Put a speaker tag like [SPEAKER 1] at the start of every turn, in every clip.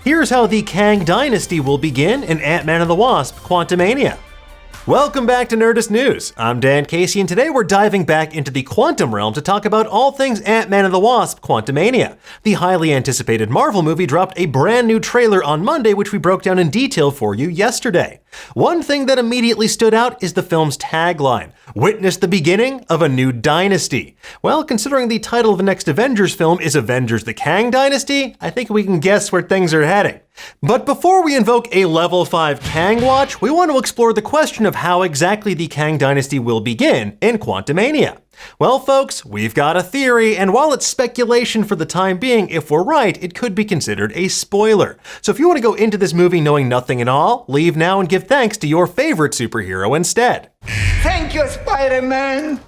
[SPEAKER 1] Here's how the Kang Dynasty will begin in Ant-Man and the Wasp: Quantumania. Welcome back to Nerdist News. I'm Dan Casey, and today we're diving back into the quantum realm to talk about all things Ant-Man and the Wasp: Quantumania. The highly anticipated Marvel movie dropped a brand new trailer on Monday, which we broke down in detail for you yesterday. One thing that immediately stood out is the film's tagline: "Witness the beginning of a new dynasty." Well, considering the title of the next Avengers film is Avengers: The Kang Dynasty, I think we can guess where things are heading. But before we invoke a level 5 Kang Watch, we want to explore the question of how exactly the Kang Dynasty will begin in Quantumania. Well, folks, we've got a theory, and while it's speculation for the time being, if we're right, it could be considered a spoiler. So if you want to go into this movie knowing nothing at all, leave now and give thanks to your favorite superhero instead.
[SPEAKER 2] Thank you, Spider-Man!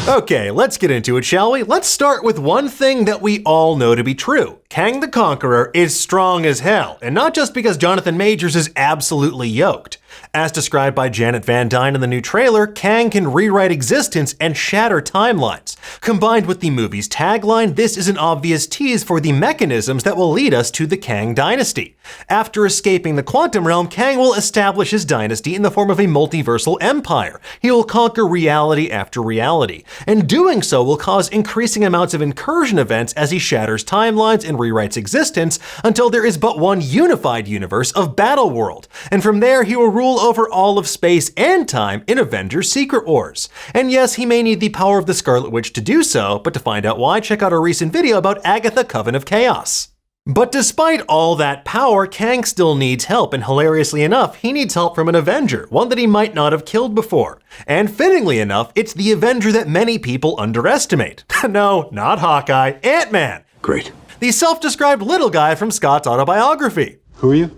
[SPEAKER 1] Okay, let's get into it, shall we? Let's start with one thing that we all know to be true. Kang the Conqueror is strong as hell, and not just because Jonathan Majors is absolutely yoked. As described by Janet Van Dyne in the new trailer, Kang can rewrite existence and shatter timelines. Combined with the movie's tagline, this is an obvious tease for the mechanisms that will lead us to the Kang Dynasty. After escaping the quantum realm, Kang will establish his dynasty in the form of a multiversal empire. He will conquer reality after reality, and doing so will cause increasing amounts of incursion events as he shatters timelines and rewrites existence until there is but one unified universe of Battleworld. And from there, he will rule over all of space and time in Avengers: Secret Wars. And yes, he may need the power of the Scarlet Witch to do so, but to find out why, check out our recent video about Agatha: Coven of Chaos. But despite all that power, Kang still needs help, and hilariously enough, he needs help from an Avenger, one that he might not have killed before. And fittingly enough, it's the Avenger that many people underestimate. No, not Hawkeye, Ant-Man.
[SPEAKER 3] Great.
[SPEAKER 1] The self-described little guy from Scott's autobiography.
[SPEAKER 3] Who are you?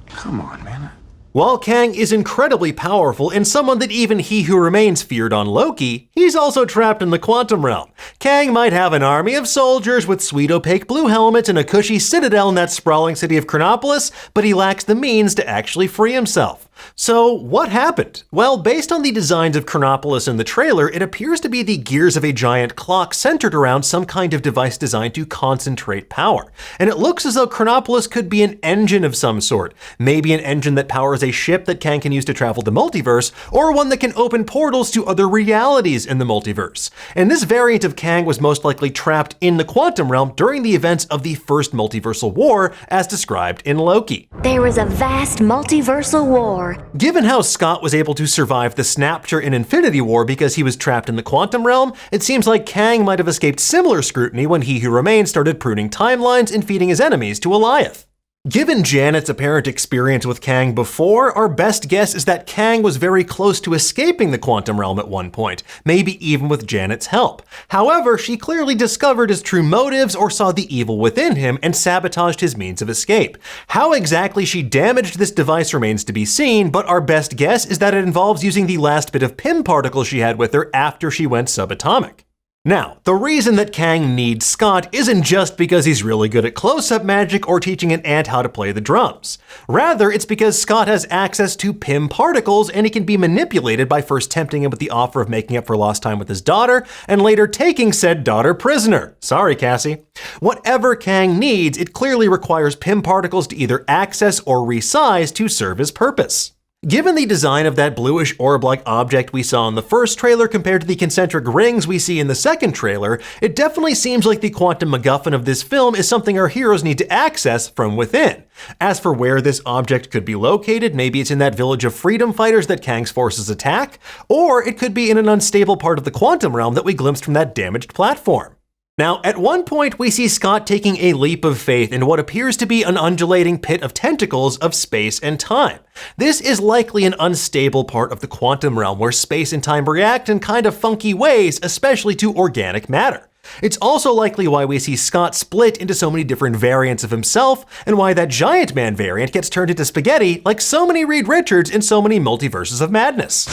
[SPEAKER 3] Come on, man.
[SPEAKER 1] While Kang is incredibly powerful and someone that even He Who Remains feared on Loki, he's also trapped in the quantum realm. Kang might have an army of soldiers with sweet opaque blue helmets and a cushy citadel in that sprawling city of Chronopolis, but he lacks the means to actually free himself. So what happened? Well, based on the designs of Chronopolis in the trailer, it appears to be the gears of a giant clock centered around some kind of device designed to concentrate power. And it looks as though Chronopolis could be an engine of some sort. Maybe an engine that powers a ship that Kang can use to travel the multiverse, or one that can open portals to other realities in the multiverse. And this variant of Kang was most likely trapped in the quantum realm during the events of the first multiversal war, as described in Loki.
[SPEAKER 4] There was a vast multiversal war.
[SPEAKER 1] Given how Scott was able to survive the Snapshot in Infinity War because he was trapped in the quantum realm, it seems like Kang might have escaped similar scrutiny when He Who Remains started pruning timelines and feeding his enemies to Goliath. Given Janet's apparent experience with Kang before, our best guess is that Kang was very close to escaping the quantum realm at one point, maybe even with Janet's help. However, she clearly discovered his true motives or saw the evil within him and sabotaged his means of escape. How exactly she damaged this device remains to be seen, but our best guess is that it involves using the last bit of Pym particles she had with her after she went subatomic. Now, the reason that Kang needs Scott isn't just because he's really good at close-up magic or teaching an ant how to play the drums. Rather, it's because Scott has access to Pym particles and he can be manipulated by first tempting him with the offer of making up for lost time with his daughter, and later taking said daughter prisoner. Sorry, Cassie. Whatever Kang needs, it clearly requires Pym particles to either access or resize to serve his purpose. Given the design of that bluish orb-like object we saw in the first trailer compared to the concentric rings we see in the second trailer, it definitely seems like the quantum MacGuffin of this film is something our heroes need to access from within. As for where this object could be located, maybe it's in that village of freedom fighters that Kang's forces attack, or it could be in an unstable part of the quantum realm that we glimpsed from that damaged platform. Now, at one point, we see Scott taking a leap of faith in what appears to be an undulating pit of tentacles of space and time. This is likely an unstable part of the quantum realm where space and time react in kind of funky ways, especially to organic matter. It's also likely why we see Scott split into so many different variants of himself, and why that Giant Man variant gets turned into spaghetti like so many Reed Richards in so many multiverses of madness.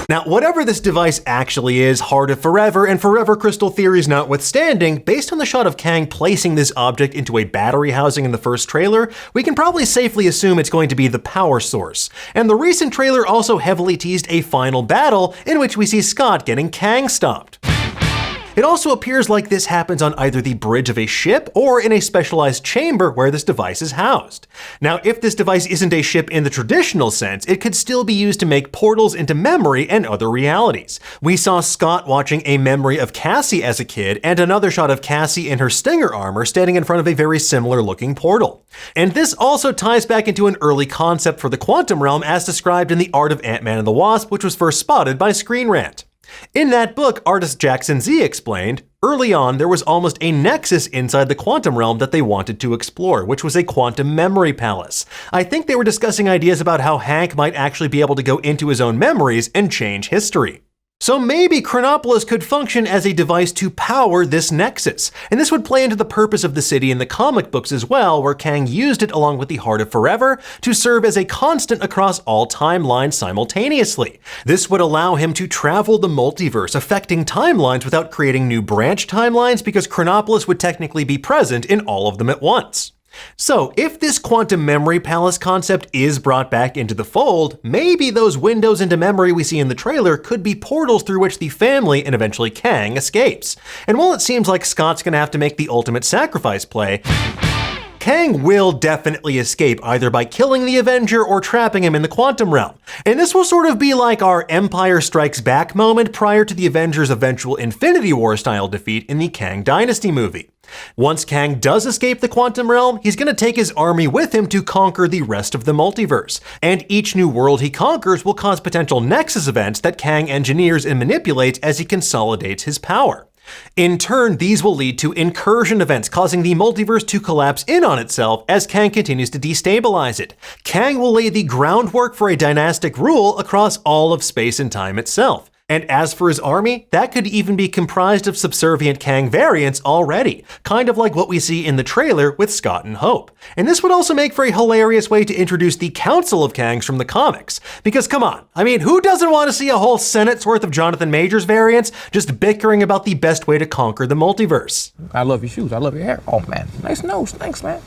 [SPEAKER 1] Now, whatever this device actually is, Heart of Forever and Forever Crystal theories notwithstanding, based on the shot of Kang placing this object into a battery housing in the first trailer, we can probably safely assume it's going to be the power source. And the recent trailer also heavily teased a final battle in which we see Scott getting Kang stomped. It also appears like this happens on either the bridge of a ship or in a specialized chamber where this device is housed. Now, if this device isn't a ship in the traditional sense, it could still be used to make portals into memory and other realities. We saw Scott watching a memory of Cassie as a kid and another shot of Cassie in her Stinger armor standing in front of a very similar looking portal. And this also ties back into an early concept for the quantum realm as described in The Art of Ant-Man and the Wasp, which was first spotted by Screen Rant. In that book, artist Jackson Z explained, early on there was almost a nexus inside the quantum realm that they wanted to explore, which was a quantum memory palace. I think they were discussing ideas about how Hank might actually be able to go into his own memories and change history. So maybe Chronopolis could function as a device to power this nexus, and this would play into the purpose of the city in the comic books as well, where Kang used it along with the Heart of Forever to serve as a constant across all timelines simultaneously. This would allow him to travel the multiverse, affecting timelines without creating new branch timelines because Chronopolis would technically be present in all of them at once. So, if this quantum memory palace concept is brought back into the fold, maybe those windows into memory we see in the trailer could be portals through which the family and eventually Kang escapes. And while it seems like Scott's gonna have to make the ultimate sacrifice play, Kang will definitely escape either by killing the Avenger or trapping him in the quantum realm. And this will sort of be like our Empire Strikes Back moment prior to the Avengers' eventual Infinity War style defeat in the Kang Dynasty movie. Once Kang does escape the quantum realm, he's going to take his army with him to conquer the rest of the multiverse. And each new world he conquers will cause potential Nexus events that Kang engineers and manipulates as he consolidates his power. In turn, these will lead to incursion events, causing the multiverse to collapse in on itself as Kang continues to destabilize it. Kang will lay the groundwork for a dynastic rule across all of space and time itself. And as for his army, that could even be comprised of subservient Kang variants already, kind of like what we see in the trailer with Scott and Hope. And this would also make for a hilarious way to introduce the Council of Kangs from the comics. Because come on, I mean, who doesn't want to see a whole Senate's worth of Jonathan Majors variants just bickering about the best way to conquer the multiverse?
[SPEAKER 5] I love your shoes, I love your hair. Oh man, nice nose, thanks man,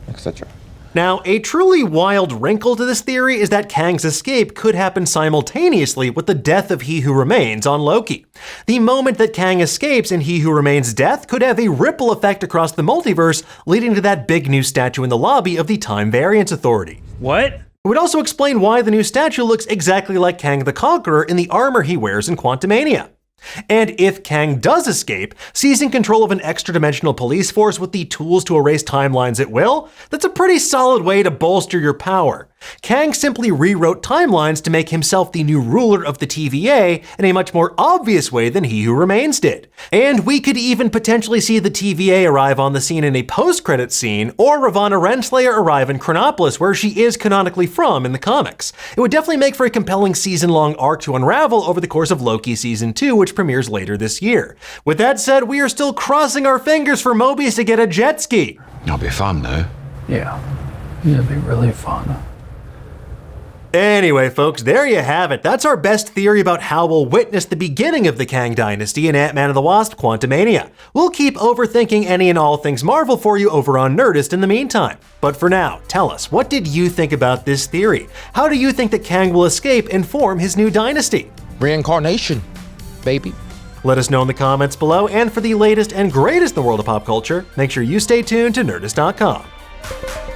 [SPEAKER 5] etc.
[SPEAKER 1] Now, a truly wild wrinkle to this theory is that Kang's escape could happen simultaneously with the death of He Who Remains on Loki. The moment that Kang escapes and He Who Remains' death could have a ripple effect across the multiverse, leading to that big new statue in the lobby of the Time Variance Authority.
[SPEAKER 6] What?
[SPEAKER 1] It would also explain why the new statue looks exactly like Kang the Conqueror in the armor he wears in Quantumania. And if Kang does escape, seizing control of an extra-dimensional police force with the tools to erase timelines at will, that's a pretty solid way to bolster your power. Kang simply rewrote timelines to make himself the new ruler of the TVA in a much more obvious way than He Who Remains did. And we could even potentially see the TVA arrive on the scene in a post-credits scene, or Ravonna Renslayer arrive in Chronopolis, where she is canonically from in the comics. It would definitely make for a compelling season-long arc to unravel over the course of Loki Season 2, which premieres later this year. With that said, we are still crossing our fingers for Mobius to get a jet ski.
[SPEAKER 3] That'll be fun, though.
[SPEAKER 5] Yeah, it'll be really fun.
[SPEAKER 1] Anyway, folks, there you have it. That's our best theory about how we'll witness the beginning of the Kang Dynasty in Ant-Man and the Wasp: Quantumania. We'll keep overthinking any and all things Marvel for you over on Nerdist in the meantime. But for now, tell us, what did you think about this theory? How do you think that Kang will escape and form his new dynasty?
[SPEAKER 5] Reincarnation, baby.
[SPEAKER 1] Let us know in the comments below, and for the latest and greatest in the world of pop culture, make sure you stay tuned to Nerdist.com.